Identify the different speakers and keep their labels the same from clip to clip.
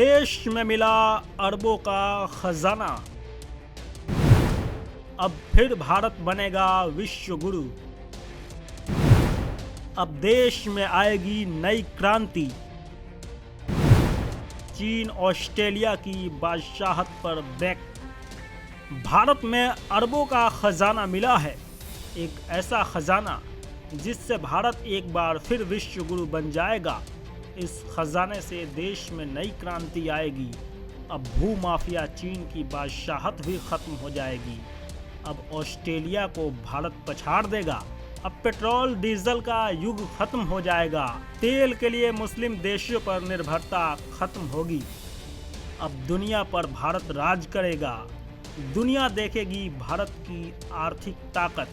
Speaker 1: देश में मिला अरबों का खजाना। अब फिर भारत बनेगा विश्व गुरु। अब देश में आएगी नई क्रांति। चीन ऑस्ट्रेलिया की बादशाहत पर ब्रेक। भारत में अरबों का खजाना मिला है, एक ऐसा खजाना जिससे भारत एक बार फिर विश्व गुरु बन जाएगा। इस खजाने से देश में नई क्रांति आएगी। अब भूमाफिया चीन की बादशाहत भी खत्म हो जाएगी। अब ऑस्ट्रेलिया को भारत पछाड़ देगा। अब पेट्रोल डीजल का युग खत्म हो जाएगा। तेल के लिए मुस्लिम देशों पर निर्भरता खत्म होगी। अब दुनिया पर भारत राज करेगा। दुनिया देखेगी भारत की आर्थिक ताकत।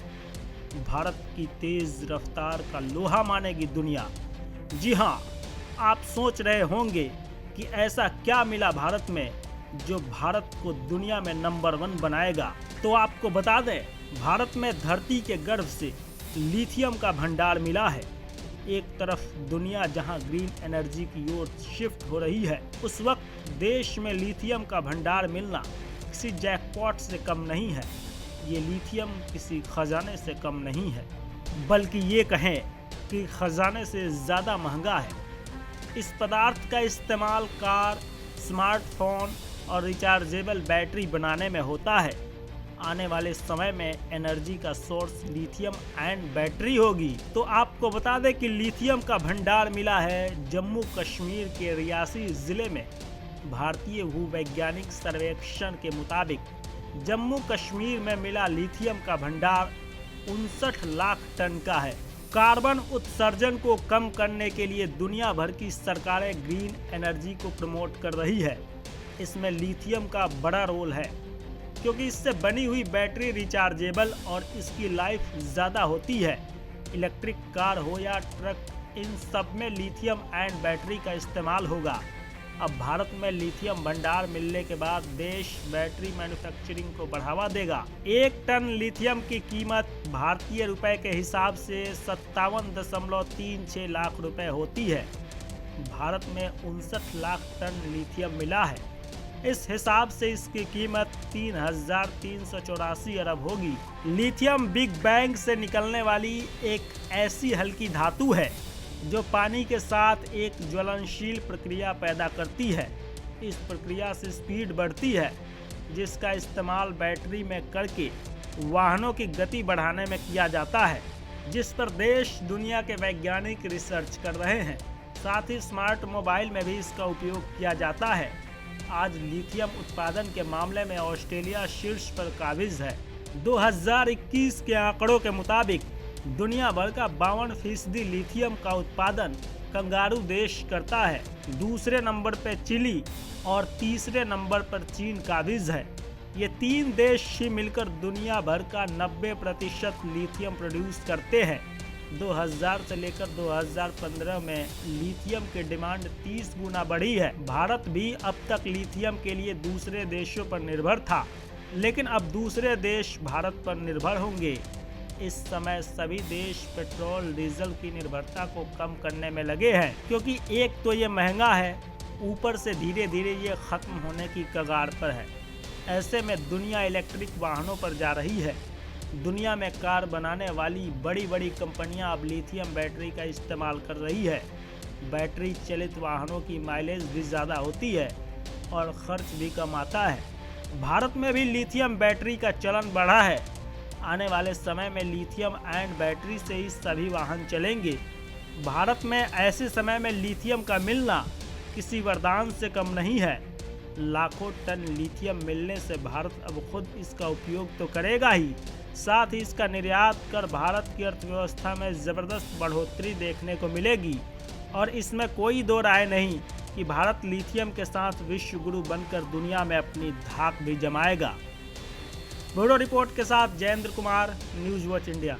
Speaker 1: भारत की तेज रफ्तार का लोहा मानेगी दुनिया। जी हाँ, आप सोच रहे होंगे कि ऐसा क्या मिला भारत में जो भारत को दुनिया में नंबर 1 बनाएगा। तो आपको बता दें, भारत में धरती के गर्भ से लिथियम का भंडार मिला है। एक तरफ दुनिया जहां ग्रीन एनर्जी की ओर शिफ्ट हो रही है, उस वक्त देश में लिथियम का भंडार मिलना किसी जैकपॉट से कम नहीं है। ये लिथियम किसी खजाने से कम नहीं है, बल्कि ये कहें कि खजाने से ज़्यादा महंगा है। इस पदार्थ का इस्तेमाल कार, स्मार्टफोन और रिचार्जेबल बैटरी बनाने में होता है। आने वाले समय में एनर्जी का सोर्स लिथियम एंड बैटरी होगी। तो आपको बता दें कि लिथियम का भंडार मिला है जम्मू कश्मीर के रियासी ज़िले में। भारतीय भूवैज्ञानिक सर्वेक्षण के मुताबिक जम्मू कश्मीर में मिला लिथियम का भंडार 59 लाख टन का है। कार्बन उत्सर्जन को कम करने के लिए दुनिया भर की सरकारें ग्रीन एनर्जी को प्रमोट कर रही है। इसमें लिथियम का बड़ा रोल है, क्योंकि इससे बनी हुई बैटरी रिचार्जेबल और इसकी लाइफ ज़्यादा होती है। इलेक्ट्रिक कार हो या ट्रक, इन सब में लिथियम एंड बैटरी का इस्तेमाल होगा। अब भारत में लिथियम भंडार मिलने के बाद देश बैटरी मैन्युफैक्चरिंग को बढ़ावा देगा। 1 टन लिथियम की कीमत भारतीय रुपए के हिसाब से 57.36 लाख रुपए होती है। भारत में 59 लाख टन लिथियम मिला है। इस हिसाब से इसकी कीमत 3,384 अरब होगी। लिथियम बिग बैंग से निकलने वाली एक ऐसी हल्की धातु है जो पानी के साथ एक ज्वलनशील प्रक्रिया पैदा करती है। इस प्रक्रिया से स्पीड बढ़ती है, जिसका इस्तेमाल बैटरी में करके वाहनों की गति बढ़ाने में किया जाता है, जिस पर देश दुनिया के वैज्ञानिक रिसर्च कर रहे हैं। साथ ही स्मार्ट मोबाइल में भी इसका उपयोग किया जाता है। आज लिथियम उत्पादन के मामले में ऑस्ट्रेलिया शीर्ष पर काबिज है। 2021 के आंकड़ों के मुताबिक दुनिया भर का 52% लिथियम का उत्पादन कंगारू देश करता है। दूसरे नंबर पर चिली और तीसरे नंबर पर चीन काबिज है। ये 3 देश ही मिलकर दुनिया भर का 90% लिथियम प्रोड्यूस करते हैं। 2000 से लेकर 2015 में लिथियम की डिमांड 30 गुना बढ़ी है। भारत भी अब तक लिथियम के लिए दूसरे देशों पर निर्भर था, लेकिन अब दूसरे देश भारत पर निर्भर होंगे। इस समय सभी देश पेट्रोल डीजल की निर्भरता को कम करने में लगे हैं, क्योंकि एक तो ये महंगा है, ऊपर से धीरे धीरे ये खत्म होने की कगार पर है। ऐसे में दुनिया इलेक्ट्रिक वाहनों पर जा रही है। दुनिया में कार बनाने वाली बड़ी बड़ी कंपनियां अब लिथियम बैटरी का इस्तेमाल कर रही है। बैटरी चलित वाहनों की माइलेज भी ज़्यादा होती है और खर्च भी कम आता है। भारत में भी लिथियम बैटरी का चलन बढ़ा है। आने वाले समय में लिथियम एंड बैटरी से ही सभी वाहन चलेंगे। भारत में ऐसे समय में लिथियम का मिलना किसी वरदान से कम नहीं है। लाखों टन लिथियम मिलने से भारत अब खुद इसका उपयोग तो करेगा ही, साथ ही इसका निर्यात कर भारत की अर्थव्यवस्था में ज़बरदस्त बढ़ोतरी देखने को मिलेगी। और इसमें कोई दो राय नहीं कि भारत लिथियम के साथ विश्व गुरु बनकर दुनिया में अपनी धाक भी जमाएगा। ब्यूरो रिपोर्ट के साथ Jayendra Kumar, news watch India.